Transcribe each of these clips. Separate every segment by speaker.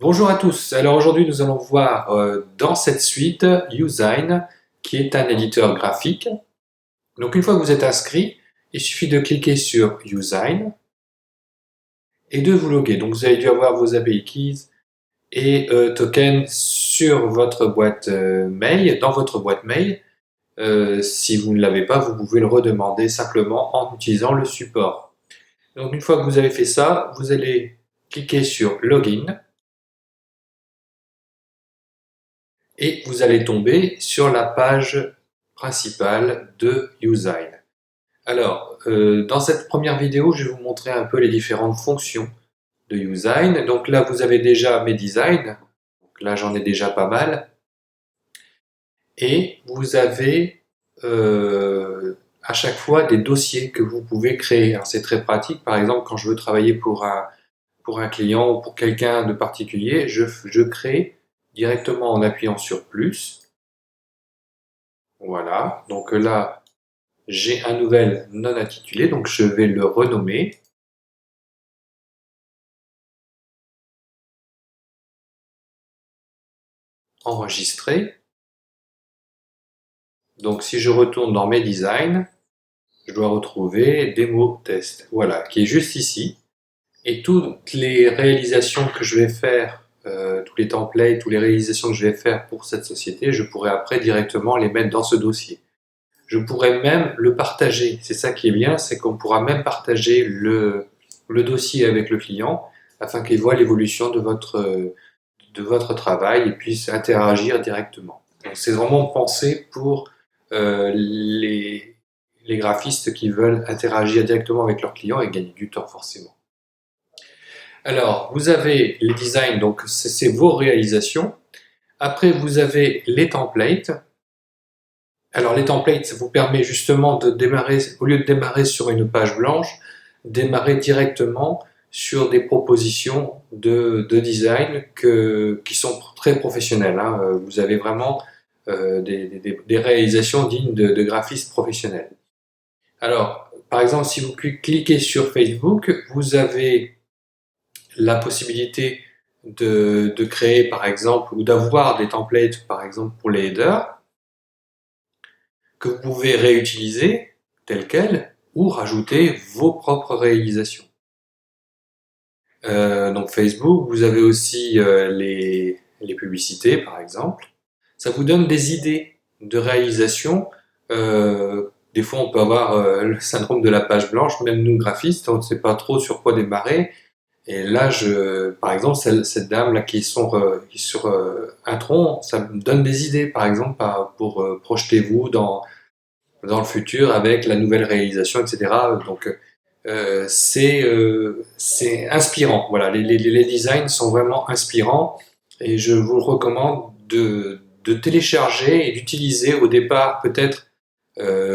Speaker 1: Bonjour à tous. Alors aujourd'hui, nous allons voir dans cette suite Usign, qui est un éditeur graphique. Donc une fois que vous êtes inscrit, il suffit de cliquer sur Usign et de vous loguer. Donc vous avez dû avoir vos API keys et tokens sur votre boîte mail, dans votre boîte mail. Si vous ne l'avez pas, vous pouvez le redemander simplement en utilisant le support. Donc une fois que vous avez fait ça, vous allez cliquer sur Login. Et vous allez tomber sur la page principale de Usign. Alors, dans cette première vidéo, je vais vous montrer un peu les différentes fonctions de Usign. Donc là, vous avez déjà mes designs. Donc là, j'en ai déjà pas mal. Et vous avez à chaque fois des dossiers que vous pouvez créer. C'est très pratique. Par exemple, quand je veux travailler pour un client ou pour quelqu'un de particulier, je crée directement en appuyant sur plus. Voilà, donc là, j'ai un nouvel non intitulé, donc je vais le renommer. Enregistrer. Donc si je retourne dans mes designs, je dois retrouver démo test, voilà, qui est juste ici. Et toutes les réalisations que je vais faire, tous les templates, toutes les réalisations que je vais faire pour cette société, je pourrais après directement les mettre dans ce dossier. Je pourrais même le partager. C'est ça qui est bien, c'est qu'on pourra même partager le dossier avec le client afin qu'il voit l'évolution de votre travail et puisse interagir directement. Donc c'est vraiment pensé pour les graphistes qui veulent interagir directement avec leurs clients et gagner du temps forcément. Alors, vous avez les designs, donc c'est vos réalisations. Après, vous avez les templates. Alors les templates, ça vous permet justement de démarrer, au lieu de démarrer sur une page blanche, démarrer directement sur des propositions de design qui sont très professionnelles. Vous avez vraiment des réalisations dignes de graphistes professionnels. Alors, par exemple, si vous cliquez sur Facebook, vous avez la possibilité de créer, par exemple, ou d'avoir des templates, par exemple, pour les headers, que vous pouvez réutiliser telles quelles ou rajouter vos propres réalisations. Donc Facebook, vous avez aussi les publicités par exemple. Ça vous donne des idées de réalisation. Des fois on peut avoir le syndrome de la page blanche, même nous graphistes, on ne sait pas trop sur quoi démarrer. Et là, par exemple, cette dame là qui est sur un tronc, ça me donne des idées, par exemple, pour projetez-vous dans le futur avec la nouvelle réalisation, etc. Donc c'est inspirant. Voilà, les designs sont vraiment inspirants et je vous recommande de télécharger et d'utiliser au départ peut-être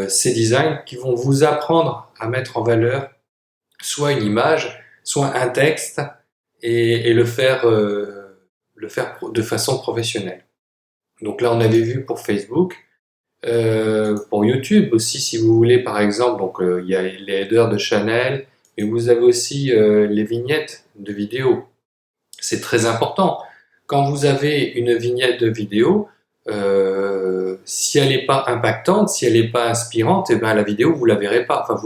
Speaker 1: ces designs qui vont vous apprendre à mettre en valeur soit une image, soit un texte et le faire de façon professionnelle. Donc là, on avait vu pour Facebook. Pour YouTube aussi, si vous voulez, par exemple, donc il y a les headers de Chanel, mais vous avez aussi les vignettes de vidéo. C'est très important. Quand vous avez une vignette de vidéo, si elle n'est pas impactante, si elle n'est pas inspirante, et ben la vidéo vous la verrez pas. Enfin,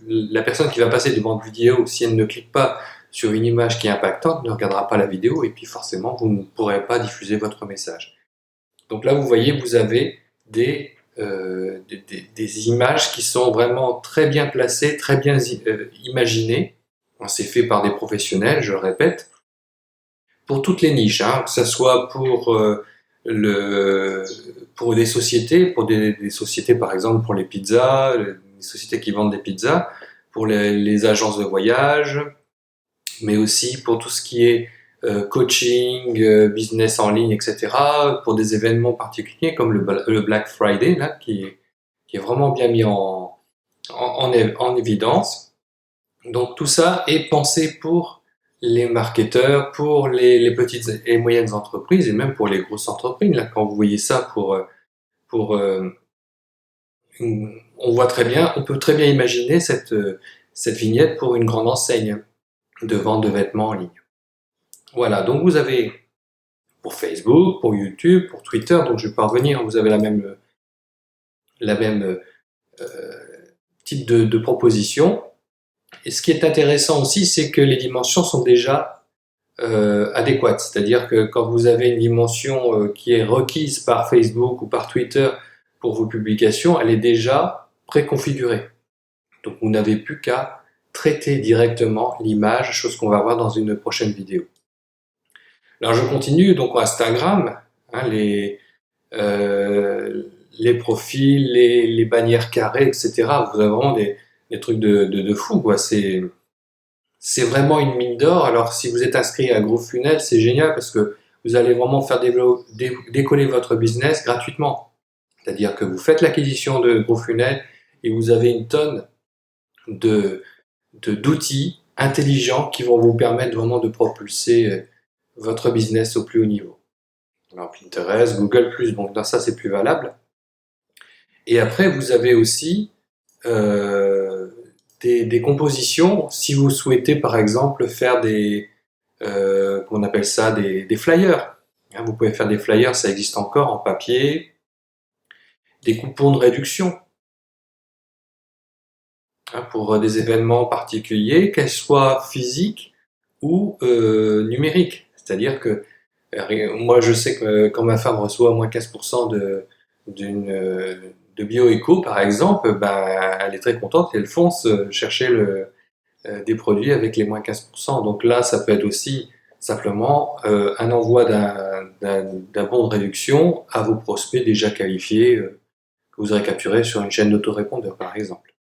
Speaker 1: la personne qui va passer devant une vidéo, si elle ne clique pas sur une image qui est impactante, ne regardera pas la vidéo et puis forcément vous ne pourrez pas diffuser votre message. Donc là, vous voyez, vous avez des images qui sont vraiment très bien placées, très bien imaginées. C'est fait par des professionnels, je le répète, pour toutes les niches, que ce soit pour des sociétés, pour des sociétés par exemple pour les pizzas, les sociétés qui vendent des pizzas, pour les agences de voyage, mais aussi pour tout ce qui est coaching, business en ligne, etc., pour des événements particuliers comme le Black Friday, là, qui est vraiment bien mis en évidence. Donc tout ça est pensé pour les marketeurs, pour les petites et moyennes entreprises et même pour les grosses entreprises. Là, quand vous voyez ça pour on voit très bien, on peut très bien imaginer cette vignette pour une grande enseigne de vente de vêtements en ligne. Voilà, donc vous avez pour Facebook, pour YouTube, pour Twitter, donc je vais pas revenir, vous avez la même type de proposition. Et ce qui est intéressant aussi, c'est que les dimensions sont déjà adéquates. C'est-à-dire que quand vous avez une dimension qui est requise par Facebook ou par Twitter pour vos publications, elle est déjà préconfigurée. Donc vous n'avez plus qu'à traiter directement l'image, chose qu'on va voir dans une prochaine vidéo. Alors je continue, donc Instagram, hein, les profils, les bannières carrées, etc. Vous avez vraiment des trucs de fou, quoi. C'est vraiment une mine d'or. Alors si vous êtes inscrit à GrowFunnel, c'est génial parce que vous allez vraiment faire décoller votre business gratuitement. C'est-à-dire que vous faites l'acquisition de GrowFunnel et vous avez une tonne d'outils intelligents qui vont vous permettre vraiment de propulser votre business au plus haut niveau. Alors Pinterest, Google+, donc dans ça c'est plus valable. Et après vous avez aussi des compositions, si vous souhaitez par exemple faire on appelle ça des flyers. Hein, vous pouvez faire des flyers, ça existe encore en papier, des coupons de réduction. Pour des événements particuliers, qu'elles soient physiques ou numériques. C'est-à-dire que moi je sais que quand ma femme reçoit moins 15% de bioéco par exemple, ben, elle est très contente et elle fonce chercher des produits avec les moins 15%. Donc là ça peut être aussi simplement un envoi d'un bon de réduction à vos prospects déjà qualifiés que vous aurez capturé sur une chaîne d'autorépondeur par exemple.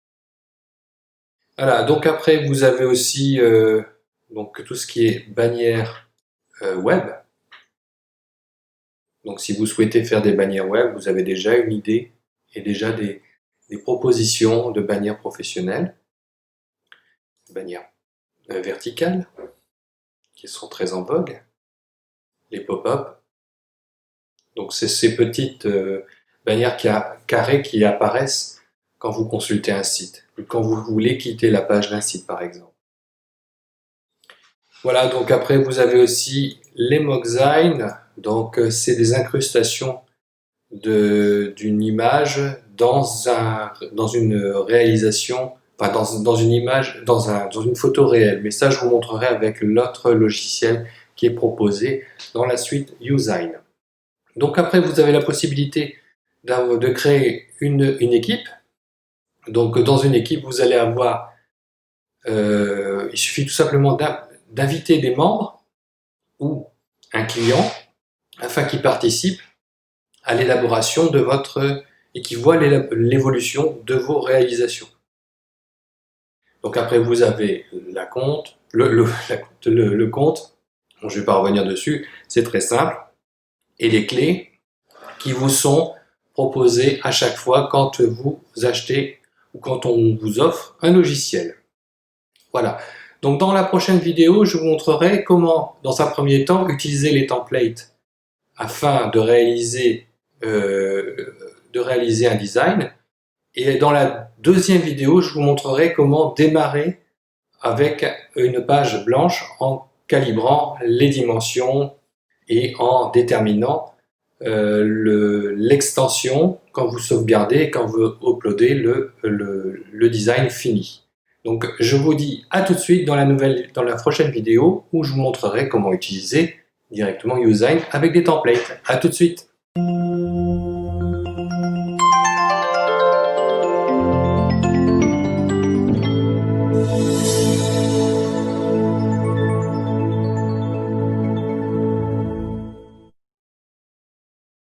Speaker 1: Voilà, donc après vous avez aussi donc tout ce qui est bannière web. Donc si vous souhaitez faire des bannières web, vous avez déjà une idée et déjà des propositions de bannières professionnelles, bannières verticales qui sont très en vogue, les pop-up. Donc c'est ces petites bannières carrées qui apparaissent quand vous consultez un site, ou quand vous voulez quitter la page d'un site par exemple. Voilà, donc après vous avez aussi les mocksigns, donc c'est des incrustations d'une image dans une réalisation, enfin dans une image, dans une photo réelle. Mais ça je vous montrerai avec l'autre logiciel qui est proposé dans la suite Usign. Donc après vous avez la possibilité de créer une équipe. Donc dans une équipe vous allez avoir, il suffit tout simplement d'inviter des membres ou un client afin qu'ils participent à l'élaboration de et qui voient l'évolution de vos réalisations. Donc après vous avez le compte, bon, je ne vais pas revenir dessus, c'est très simple, et les clés qui vous sont proposées à chaque fois quand vous achetez ou quand on vous offre un logiciel. Voilà. Donc dans la prochaine vidéo, je vous montrerai comment, dans un premier temps, utiliser les templates afin de réaliser un design. Et dans la deuxième vidéo, je vous montrerai comment démarrer avec une page blanche en calibrant les dimensions et en déterminant l'extension quand vous sauvegardez et quand vous uploadez le design fini. Donc je vous dis à tout de suite dans la prochaine vidéo où je vous montrerai comment utiliser directement Usign avec des templates. À tout de suite.